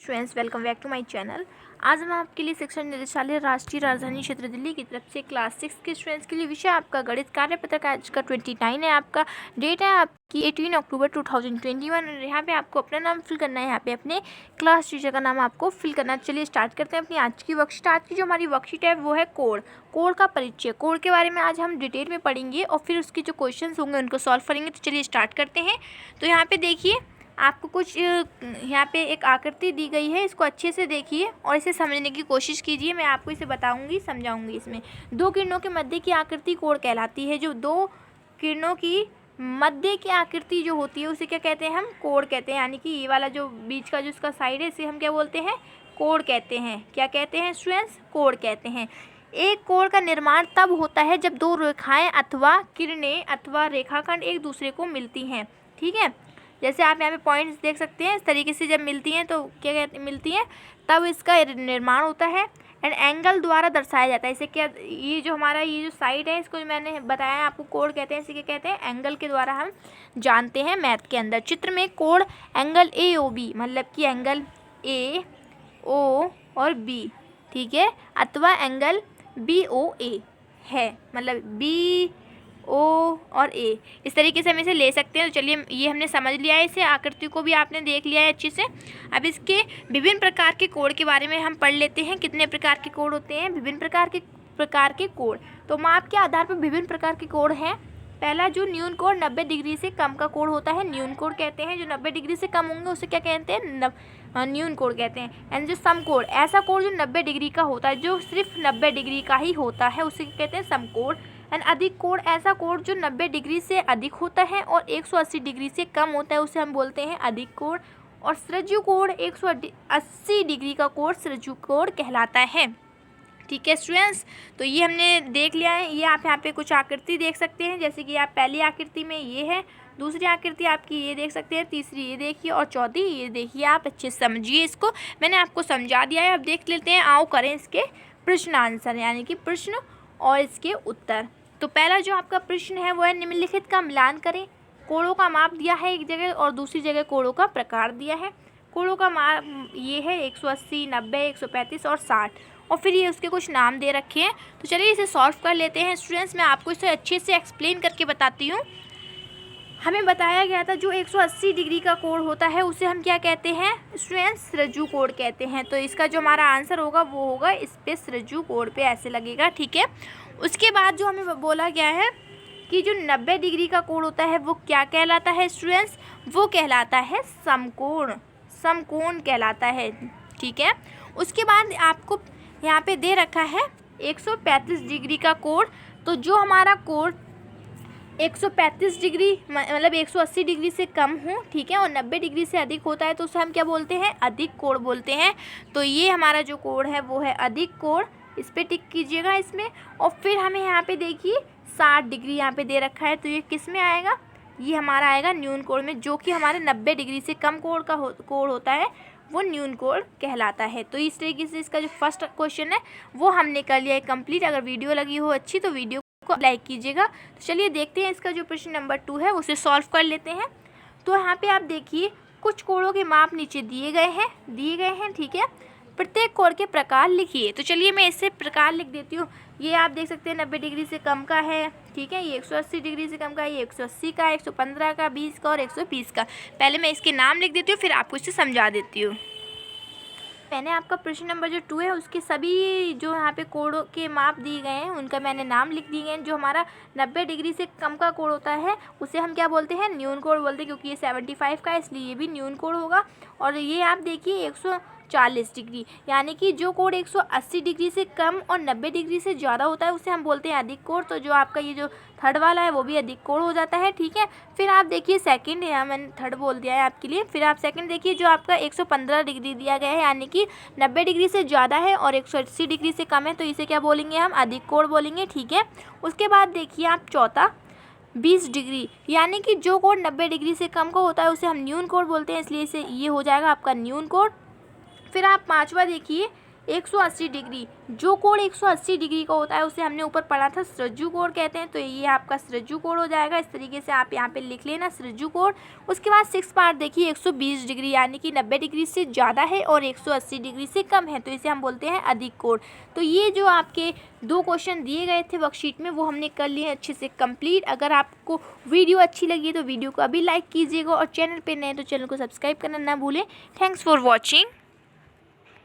Students, welcome back to my channel. आज हम आपके लिए शिक्षा निदेशालय राष्ट्रीय राजधानी क्षेत्र दिल्ली की तरफ से क्लास 6 के स्टूडेंट्स के लिए विषय आपका गणित कार्यपत्र का आज का 29 है। आपका डेट है आपकी 18 अक्टूबर 2021 और यहाँ पे आपको अपना नाम फिल करना है। यहाँ पे अपने क्लास टीचर का नाम आपको फिल करना है। चलिए स्टार्ट करते हैं अपनी आज की वर्कशीट। आज की जो हमारी वर्कशीट है वो है कोड का परिचय। कोड के बारे में आज हम डिटेल में पढ़ेंगे और फिर उसके जो क्वेश्चन होंगे उनको सॉल्व करेंगे। तो चलिए स्टार्ट करते हैं। तो यहाँ पे देखिए आपको कुछ यहाँ पे एक आकृति दी गई है, इसको अच्छे से देखिए और इसे समझने की कोशिश कीजिए। मैं आपको इसे बताऊंगी, समझाऊंगी। इसमें दो किरणों के मध्य की आकृति कोण कहलाती है। जो दो किरणों की मध्य की आकृति जो होती है उसे क्या कहते हैं? हम कोण कहते हैं। यानी कि ये वाला जो बीच का जो इसका साइड है इसे हम क्या बोलते हैं? कोण कहते हैं। क्या कहते हैं स्टूडेंट्स? कोण कहते हैं। एक कोण का निर्माण तब होता है जब दो रेखाएं अथवा किरणें अथवा रेखाखंड एक दूसरे को मिलती हैं। ठीक है, जैसे आप यहाँ पे पॉइंट्स देख सकते हैं। इस तरीके से जब मिलती हैं तो क्या कहते मिलती हैं तब इसका निर्माण होता है एंड एंगल द्वारा दर्शाया जाता है। इसे क्या, ये जो हमारा ये जो साइड है इसको जो मैंने बताया आपको कोण कहते हैं। इसे क्या कहते हैं? एंगल के द्वारा हम जानते हैं मैथ के अंदर। चित्र में कोण एंगल AOB मतलब कि एंगल AO और B, ठीक है, अथवा एंगल BOA है, मतलब BO और A, इस तरीके से हम इसे ले सकते हैं। तो चलिए ये हमने समझ लिया है, इसे आकृति को भी आपने देख लिया है अच्छे से। अब इसके विभिन्न प्रकार के कोण के बारे में हम पढ़ लेते हैं। कितने प्रकार के कोण होते हैं? विभिन्न प्रकार के कोण। तो माप के आधार पर विभिन्न प्रकार के कोण हैं। पहला जो न्यून कोण 90 डिग्री से कम का कोण होता है, न्यून कोण कहते हैं। जो 90 डिग्री से कम होंगे उसे क्या कहते हैं? न्यून कोण कहते हैं। एंड जो समकोण, ऐसा कोण जो 90 डिग्री का होता है, जो सिर्फ 90 डिग्री का ही होता है, उसे कहते हैं समकोण। एंड अधिक कोण, ऐसा कोण जो 90 डिग्री से अधिक होता है और 180 डिग्री से कम होता है, उसे हम बोलते हैं अधिक कोण। और सृजु कोण 180 डिग्री का कोण सृजु कोण कहलाता है। ठीक है स्टूडेंट्स, तो ये हमने देख लिया है। ये आप यहाँ पे कुछ आकृति देख सकते हैं, जैसे कि आप पहली आकृति में ये है, दूसरी आकृति आपकी ये देख सकते हैं, तीसरी ये देखिए और चौथी ये देखिए। आप अच्छे से समझिए इसको, मैंने आपको समझा दिया है। अब देख लेते हैं, आओ करें इसके प्रश्न आंसर, यानी कि प्रश्न और इसके उत्तर। तो पहला जो आपका प्रश्न है वो है, निम्नलिखित का मिलान करें। कोणों का माप दिया है एक जगह और दूसरी जगह कोणों का प्रकार दिया है। कोणों का माप ये है 180, 90, 135 और 60 और फिर ये उसके कुछ नाम दे रखे हैं। तो चलिए इसे सॉल्व कर लेते हैं स्टूडेंट्स। मैं आपको इसे अच्छे से एक्सप्लेन करके बताती हूँ। हमें बताया गया था जो 180 डिग्री का कोण होता है उसे हम क्या कहते हैं स्टूडेंट्स? सृजु कोण कहते हैं। तो इसका जो हमारा आंसर होगा वो होगा इस पे सृजु कोण पे ऐसे लगेगा। ठीक है, उसके बाद जो हमें बोला गया है कि जो 90 डिग्री का कोण होता है वो क्या कहलाता है स्टूडेंट्स? वो कहलाता है समकोण, समकोण कहलाता है। ठीक है, उसके बाद आपको यहाँ पे दे रखा है 135 डिग्री का कोण। तो जो हमारा कोण 135 डिग्री मतलब 180 डिग्री से कम हो, ठीक है, और 90 डिग्री से अधिक होता है तो उसे हम क्या बोलते हैं? अधिक कोण बोलते हैं। तो ये हमारा जो कोण है वो है अधिक कोण, इस पर टिक कीजिएगा इसमें। और फिर हमें यहाँ पे देखिए 60 डिग्री यहाँ पे दे रखा है, तो ये किस में आएगा? ये हमारा आएगा न्यून कोण में, जो कि हमारे 90 डिग्री से कम कोण का कोण होता है वो न्यून कोण कहलाता है। तो इस तरीके से इसका जो फर्स्ट क्वेश्चन है वो हमने कर लिया है कंप्लीट। अगर वीडियो लगी हो अच्छी तो वीडियो को लाइक कीजिएगा। तो चलिए देखते हैं इसका जो प्रश्न नंबर 2 है उसे सॉल्व कर लेते हैं। तो यहाँ पे आप देखिए कुछ कोणों के माप नीचे दिए गए हैं, ठीक है। प्रत्येक कोण के प्रकार लिखिए। तो चलिए मैं इससे प्रकार लिख देती हूँ। ये आप देख सकते हैं 90 डिग्री से कम का है, ठीक है, ये 180 डिग्री से कम का, ये 180 का, 115 का, 20 का और 120 का। पहले मैं इसके नाम लिख देती हूँ फिर आपको इसे समझा देती हूँ। मैंने आपका प्रश्न नंबर जो 2 है उसके सभी जो यहाँ पे कोणों के माप दिए गए हैं उनका मैंने नाम लिख दिए हैं। जो हमारा 90 डिग्री से कम का कोण होता है उसे हम क्या बोलते हैं? न्यून कोण बोलते हैं, क्योंकि ये 75 का है इसलिए ये भी न्यून कोण होगा। और ये आप देखिए 140 डिग्री, यानी कि जो कोण 180 डिग्री से कम और 90 डिग्री से ज़्यादा होता है उसे हम बोलते हैं अधिक कोण। तो जो आपका ये जो थर्ड वाला है वो भी अधिक कोण हो जाता है। ठीक है, फिर आप देखिए सेकंड, यहाँ मैंने थर्ड बोल दिया है आपके लिए। फिर आप सेकंड देखिए, जो आपका 115 डिग्री दिया गया है, यानी कि 90 डिग्री से ज़्यादा है और 180 डिग्री से कम है, तो इसे क्या बोलेंगे? हम अधिक कोण बोलेंगे। ठीक है, उसके बाद देखिए आप चौथा 20 डिग्री, यानी कि जो कोण 90 डिग्री से कम का होता है उसे हम न्यून कोण बोलते हैं, इसलिए इसे ये हो जाएगा आपका न्यून कोण। फिर आप पाँचवा देखिए 180 डिग्री, जो कोण 180 डिग्री का होता है उसे हमने ऊपर पढ़ा था सृज्जु कोण कहते हैं। तो ये आपका सृज्जु कोण हो जाएगा। इस तरीके से आप यहाँ पे लिख लेना सृज्जु कोण। उसके बाद 6 पार्ट देखिए 120 डिग्री यानी कि 90 डिग्री से ज़्यादा है और 180 डिग्री से कम है, तो इसे हम बोलते हैं अधिक कोण। तो ये जो आपके 2 क्वेश्चन दिए गए थे वर्कशीट में वो हमने कर लिए अच्छे से कंप्लीट। अगर आपको वीडियो अच्छी लगी तो वीडियो को अभी लाइक कीजिएगा और चैनल पे नए तो चैनल को सब्सक्राइब करना ना भूलें। Thanks for watching.